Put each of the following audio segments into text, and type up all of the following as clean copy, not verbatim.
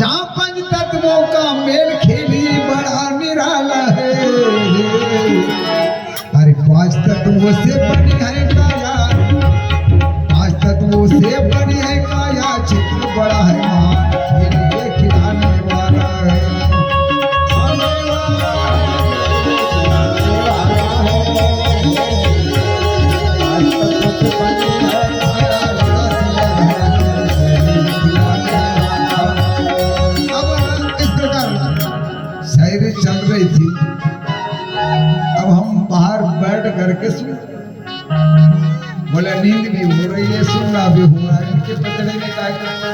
जहाँ पंच तत्वों का मेल खेली बड़ा निराला है। अरे पांच तत्वों से बनी है काया, पांच तत्वों से बनी है काया, चित्र बड़ा है माँ ये खिलाने वाला है। शायरी चल रही थी, अब हम बाहर बैठ करके सुन, बोले नींद भी हो रही है, सुनना भी हो रहा है, इनके बदले में क्या करना,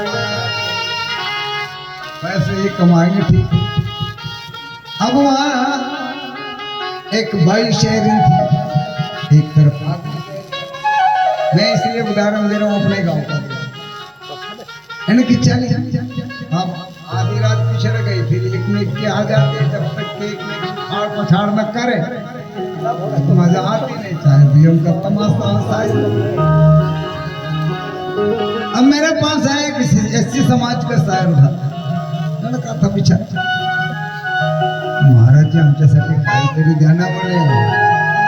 पैसे ये कमाएंगे ठीक। अब वहां एक बाई शेरी थी, एक तरफ मैं इसलिए उदाहरण दे रहा हूँ अपने गांव का। इनकी चली हम आधी रात पिछड़ गई, फिर एक में के आ जाते, जब तक के एक में फाड़ पछाड़ न करे तो मजा आती नहीं, चाहे भी उनका तमाशा हंसाए। अब मेरे पास आया किसी एससी समाज का शायर था, लड़का था पीछा, महाराज जी आमच्यासाठी काहीतरी ध्याना पडेल।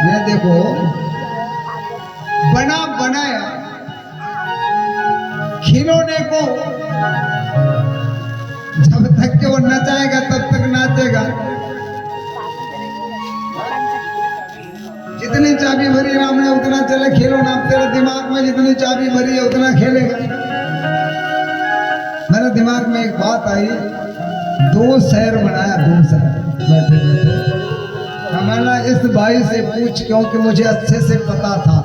मैं देखो बना बनाया खिलौने को जब तक के वो नचाएगा तब तक नाचेगा, जितनी चाबी भरी राम ने उतना चले खिलौना, तेरे दिमाग में जितनी चाबी भरी है उतना खेलेगा। मेरे दिमाग में एक बात आई, दो शहर बनाया, दो शहर बैठे बैठे। मैंने इस भाई से पूछ, क्योंकि मुझे अच्छे से पता था,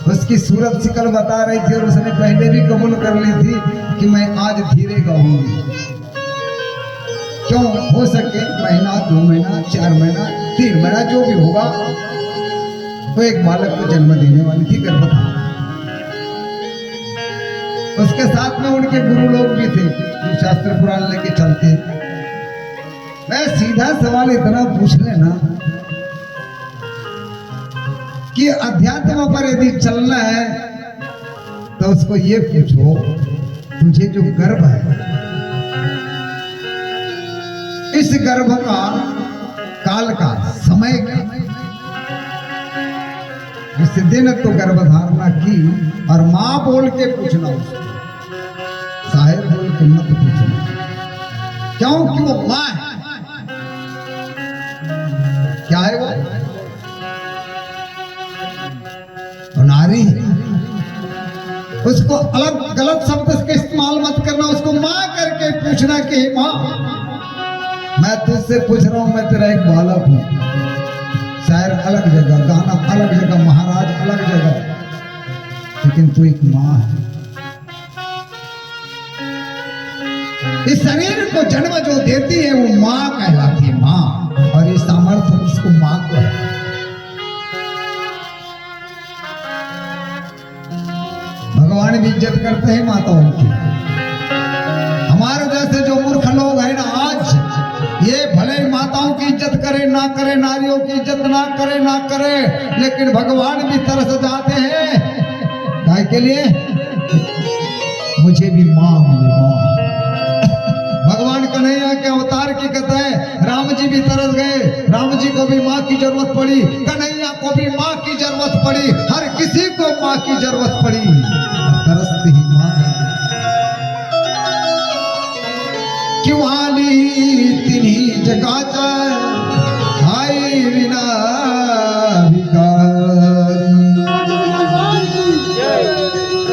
उसकी सूरत शिकल बता रही थी और उसने पहले भी कबूल कर ली थी कि मैं आज धीरे गाऊंगी। क्यों हो सके महीना, 2 महीना, 4 महीना, 3 महीना जो भी होगा, वो एक बालक को जन्म देने वाली थी, गर्भधारण। उसके साथ में उनके गुरु लोग भी थे जो शास्त्र पुराण लेके चलते। मैं सीधा सवाल इतना पूछ लेना कि अध्यात्म पर यदि चलना है तो उसको ये पूछो, तुझे जो गर्भ है, इस गर्भ का काल का समय का, इस दिन तो गर्भधारणा की, और मां बोल के पूछना उसको, साहेब बोल के मत पूछना, क्योंकि वो मां है। क्या है वो? नारी। उसको अलग गलत शब्द के इस्तेमाल मत करना, उसको मां करके पूछना कि मां मैं तुझसे पूछ रहा हूं, मैं तेरा एक बालक हूं, शायर अलग जगह, गाना अलग जगह, महाराज अलग जगह, लेकिन तू एक मां है। इस शरीर को जन्म जो देती है वो मां कहलाती है, मां, और ये सामर्थ्य उसको मां को है। भगवान भी इज्जत करते हैं माताओं की। हमारे जैसे जो मूर्ख लोग हैं ना आज, ये भले माताओं की इज्जत करे ना करे, नारियों की इज्जत ना करे, लेकिन भगवान भी तरस जाते हैं काय के लिए, मुझे भी मां मिले, मां। भगवान कन्हैया के अवतार की कथा है, राम जी भी तरस गए, राम जी को भी मां की जरूरत पड़ी, कन्हैया को भी मां की जरूरत पड़ी, हर किसी को मां की जरूरत पड़ी, तरसती ही मां है। क्यों आली तिन्ही जगाचा आई विना विकार।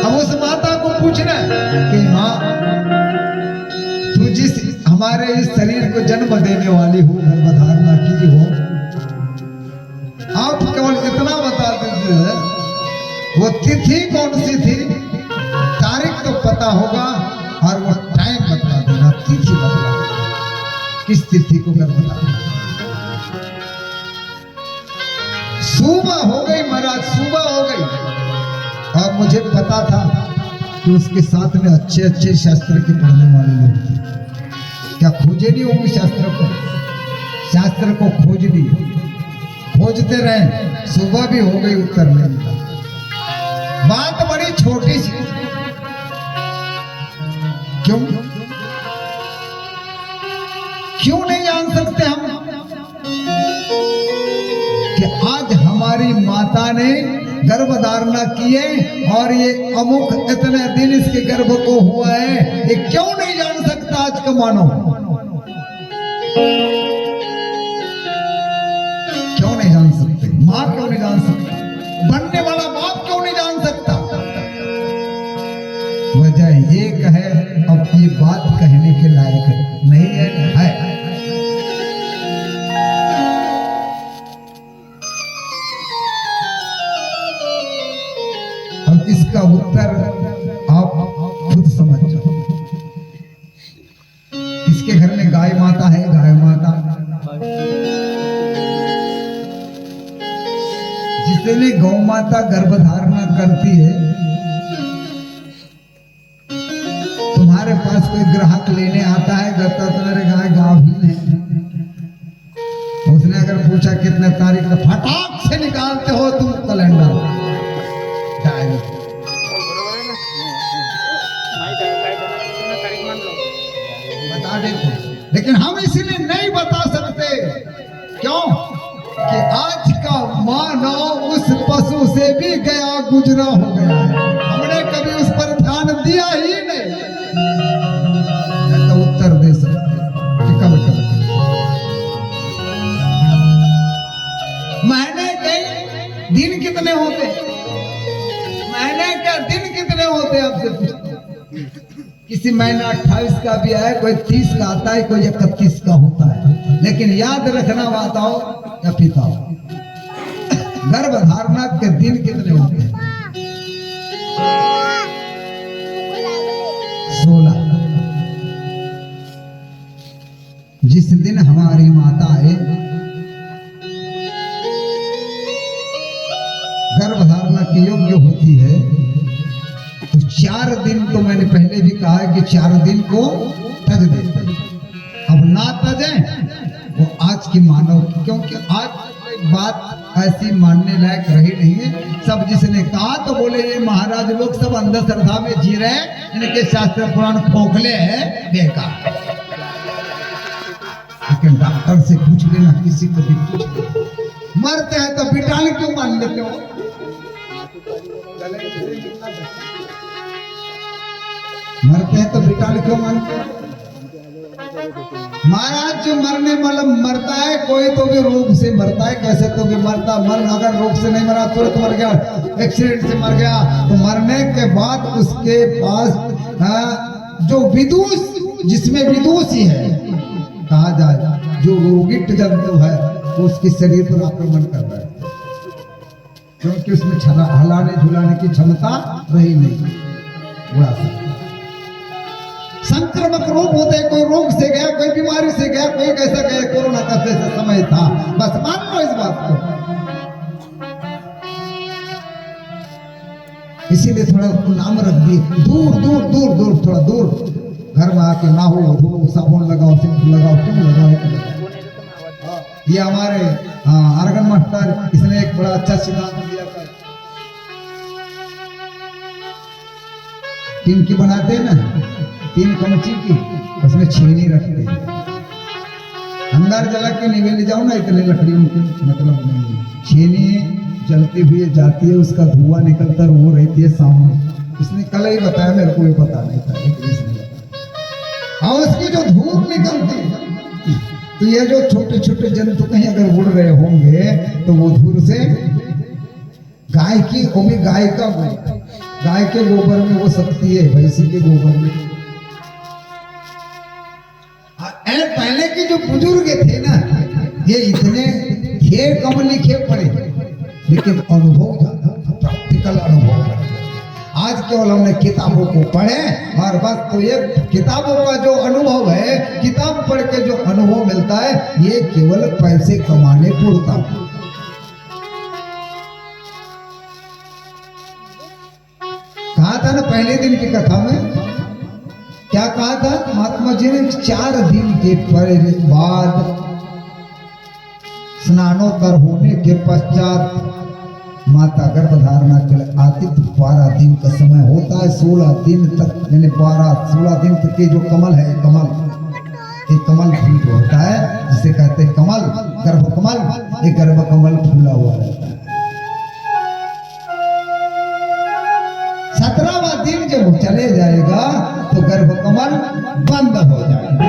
अब उस माता को पूछना कि मां तू जिस हमारे इस शरीर को जन्म देने वाली हो, गर्भधारणा की हो, आप केवल इतना बता दीजिए वो तिथि कौन सी थी, तारीख तो पता होगा, और वो टाइम बता देना, तिथि बता देना, किस तिथि को गर्भधारणा। सुबह हो गई महाराज, सुबह हो गई, और मुझे पता था कि उसके साथ में अच्छे अच्छे शास्त्र के पढ़ने वाले लोग थे। क्या खोजे नहीं होंगे शास्त्र को? शास्त्र को खोज दिए, खोजते रहे, सुबह भी हो गई, उत्तर नहीं मिला। बात बड़ी छोटी सी, क्यों? क्यों नहीं जान सकते हम कि आज हमारी माता ने गर्भ धारणा की है और ये अमुक इतने दिन इसके गर्भ को हुआ है, ये क्यों नहीं जान सकता आज का मानव? क्यों नहीं जान सकते? मां क्यों नहीं जान सकती? बनने वाला बाप क्यों नहीं जान सकता? वजह एक है, अब ये बात कहने के लायक नहीं है। अब इसका उत्तर आप खुद समझ जाओ। इसके घर में गाय माता है, गाय माता जिसने गौ माता गर्भधारणा करती है, तुम्हारे पास कोई ग्राहक लेने आता है, कहता तुम्हारे गाय गाभिन है, उसने अगर पूछा कितने तारीख का, फटाक से निकालते हो तुम कैलेंडर बता देते, लेकिन हम इसीलिए नहीं बता सकते। क्यों? कि आज का मानव उस पशु से भी गया गुजरा हो गया है, हमने कभी उस पर ध्यान दिया ही नहीं। तो उत्तर दे सकते कि कब कब महीने के दिन कितने होते, महीने के दिन कितने होते आपसे पूछते। किसी महीना 28 का भी है, कोई 30 का आता है, कोई 31 का होता है, लेकिन याद रखना माताओं या पिताओं, गर्भधारणा के दिन कितने होते हैं? 16। जिस दिन हमारी माता है गर्भधारणा के योग्य होती है, तो 4 दिन तो मैंने पहले भी कहा है कि 4 दिन को तज देते हैं। अब ना तजे वो आज की मानव, क्योंकि आज कोई बात ऐसी मानने लायक रही नहीं है। सब जिसने कहा तो बोले ये महाराज लोग सब अंधश्रद्धा में जी रहे हैं, इनके शास्त्र पुराण खोखले हैं, बेकार। लेकिन डॉक्टर से पूछ लेना, किसी को भी पूछ लेना, मरते हैं तो बिटाल क्यों मान लेते हो? मरते हैं तो बिटाल क्यों मानते हो? महाराज जो मरने वाला मरता है, कोई तो भी रोग से मरता है, कैसे तो भी मरता। अगर रोग से नहीं मरा, तुरंत मर गया, एक्सीडेंट से मर गया, तो मरने के बाद उसके पास जो विदुष, जिसमें विदुष ही है, कहा जाए जो रोगिट जंतु है, वो उसके शरीर पर आक्रमण कर रहा है, क्योंकि उसमें हलाने झुलाने की क्षमता रही नहीं। बुरा संक्रामक रोग होते हैं, कोई रोग से गया, कोई बीमारी से गया, कोई कैसा गया, कोरोना का जैसा समय था, बस मान लो इस बात को। इसीलिए थोड़ा नाम रख दिए, दूर दूर दूर दूर, थोड़ा दूर, घर में आके ना हो, धो, साबुन लगाओ, शैम्पू लगाओ, क्यों लगाओ? ये हमारे आर्गन मास्टर, इसने एक बड़ा अच्छा सिद्धांत दिया था। टीम की बनाते हैं ना, 3 कमची की, उसमें छेनी रखते हैं, अंदर जला के नहीं ले जाओ ना, इतने लकड़ी उनके मतलब नहीं, छेनी जलती हुई जाती है, उसका धुआं निकलता है, वो रहती है सामने। इसने कल ही बताया, मेरे को भी पता नहीं था। और उसकी जो धूप निकलती है, तो ये जो छोटे छोटे जंतु कहीं अगर उड़ रहे होंगे, तो वो धूल से गाय की, वो भी गाय का, गाय के गोबर में वो शक्ति है, भैंसी के गोबर में। पहले के जो बुजुर्ग थे ना, ये इतने थे कम लिखे पढ़े, लेकिन अनुभव ज्यादा था, प्रैक्टिकल अनुभव। आज केवल हमने किताबों को पढ़े और बस, तो ये किताबों का जो अनुभव है, किताब पढ़ के जो अनुभव मिलता है, ये केवल पैसे कमाने पूरता। कहा था ना पहले दिन की कथा में, क्या कहा था महात्मा जी ने? 4 दिन के बाद स्नानोत्तर होने के पश्चात माता गर्भधारणा के लिए आती, तो 12 दिन का समय होता है, 16 दिन तक, यानी 16 दिन तक के जो कमल है, कमल, ये कमल फूल जो होता है जिसे कहते हैं कमल, गर्भ कमल, ये गर्भ कमल फूला हुआ रहता है। 17वां दिन जब चले जाएगा तो गर्भ कमल बंद हो जाएगा,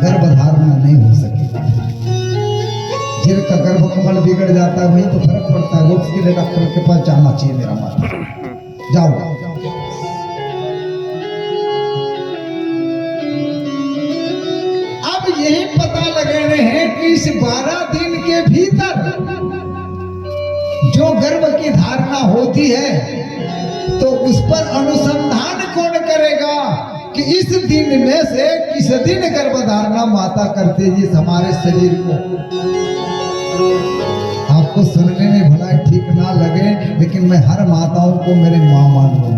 गर्भधारणा नहीं हो सकेगा। जिनका गर्भ कमल बिगड़ जाता है वही तो फर्क पड़ता है, उसके लिए डॉक्टर के पास जाना चाहिए। मेरा माता जाओ। अब यही पता लगे रहे हैं कि इस 12 दिन के भीतर जो गर्भ की धारणा होती है तो उस पर अनुसंधान कौन करेगा कि इस दिन में से किस दिन गर्भधारणा माता करते हैं इस हमारे शरीर को। आपको सुनने में भला ठीक ना लगे, लेकिन मैं हर माताओं को मेरे माँ मानूंगा।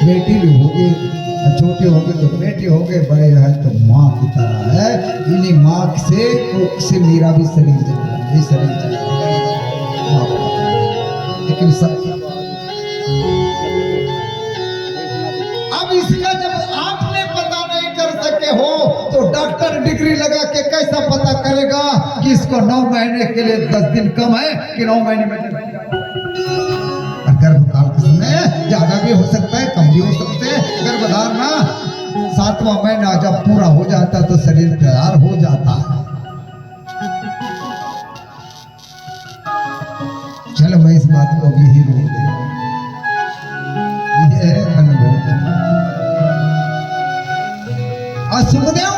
बेटी भी होगी, छोटे होंगे तो बेटे होंगे, बड़े हैं तो माँ की तरह है। इन्हीं माँ से मेरा भी शरीर चलता है, ये शरीर चलता है। लेकिन अब इसका जब आपने पता नहीं कर सके हो तो डॉक्टर डिग्री लगा के कैसा पता करेगा कि इसको 9 महीने के लिए 10 दिन कम है कि 9 महीने में। गर्भकाल के समय ज्यादा भी हो सकता है, कम भी हो सकते हैं। गर्भधारणा 7वां महीना जब पूरा हो जाता है तो शरीर तैयार हो जाता है। चलो मैं इस बात को भी ही रोक दे, ये है अनुभव। और सुखदेव